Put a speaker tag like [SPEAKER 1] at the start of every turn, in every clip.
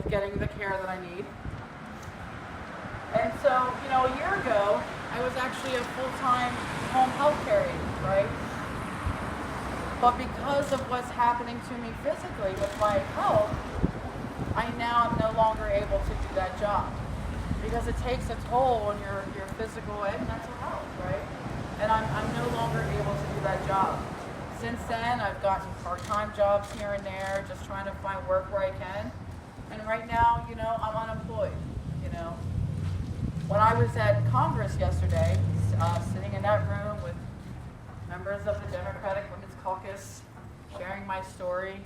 [SPEAKER 1] getting the care that I need. And so, a year ago, I was actually a full-time home health care aide, right? But because of what's happening to me physically with my health, I now am no longer able to do that job. Because it takes a toll on your physical and mental health, right? And I'm no longer able to do that job. Since then, I've gotten part-time jobs here and there, just trying to find work where I can. And right now, I'm unemployed, When I was at Congress yesterday, sitting in that room with members of the Democratic Women's Caucus, sharing my story,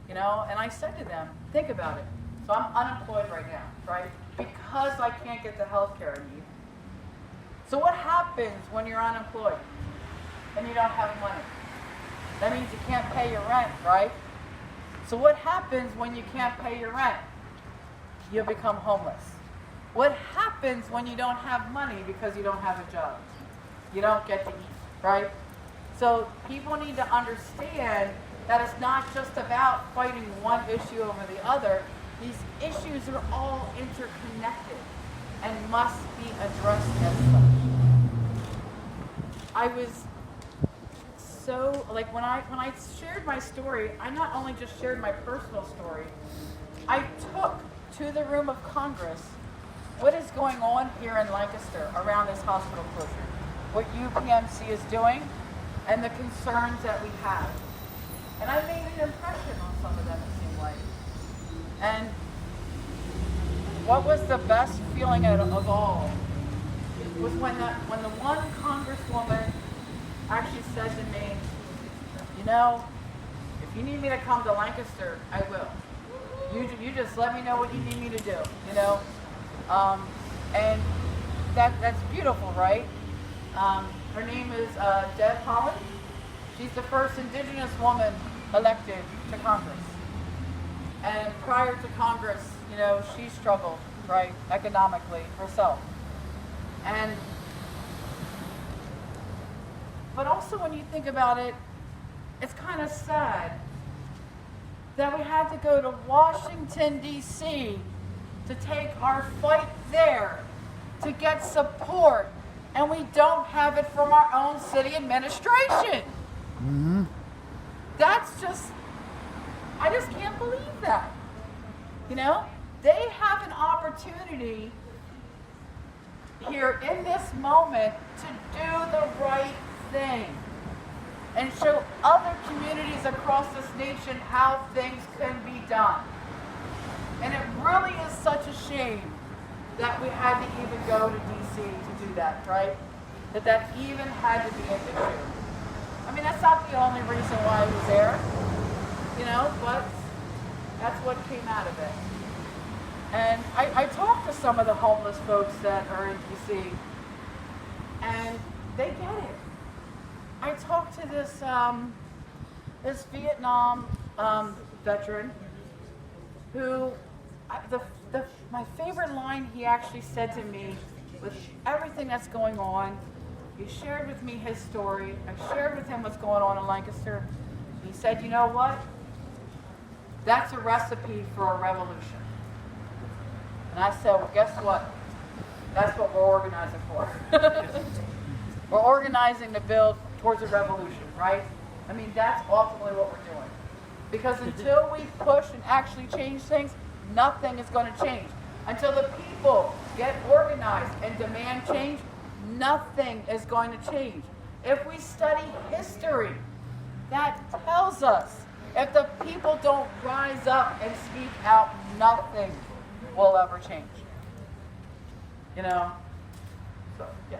[SPEAKER 1] and I said to them, think about it. So I'm unemployed right now, right? Because I can't get the health care I need. So what happens when you're unemployed and you don't have money? That means you can't pay your rent, right? So what happens when you can't pay your rent? You become homeless. What happens when you don't have money because you don't have a job? You don't get to eat, right? So people need to understand that it's not just about fighting one issue over the other. These issues are all interconnected and must be addressed as such. I was so, when I shared my story, I not only just shared my personal story, I took to the room of Congress what is going on here in Lancaster around this hospital closure, what UPMC is doing, and the concerns that we have. And I made an impression on some of them, it seemed like. And what was the best feeling of all was when the one congresswoman actually said to me, if you need me to come to Lancaster, I will. You just let me know what you need me to do, and that's beautiful, right? Her name is Deb Holland. She's the first Indigenous woman elected to Congress. And prior to Congress, she struggled, right, economically herself. But also when you think about it, it's kind of sad that we had to go to Washington, D.C. to take our fight there to get support, and we don't have it from our own city administration. Mm-hmm. I just can't believe that. They have an opportunity here in this moment to do the right thing and show other communities across this nation how things can be done. And it really is such a shame that we had to even go to D.C. to do that, right? That even had to be an issue. I mean, that's not the only reason why I was there, but that's what came out of it. And I talked to some of the homeless folks that are in D.C., and they get it. I talked to this Vietnam veteran who, my favorite line he actually said to me, with everything that's going on, he shared with me his story. I shared with him what's going on in Lancaster. He said, you know what? That's a recipe for a revolution. And I said, well, guess what? That's what we're organizing for. We're organizing to build towards a revolution, right? I mean, that's ultimately what we're doing. Because until we push and actually change things, nothing is going to change. Until the people get organized and demand change, nothing is going to change. If we study history, that tells us if the people don't rise up and speak out, nothing will ever change. So, yeah.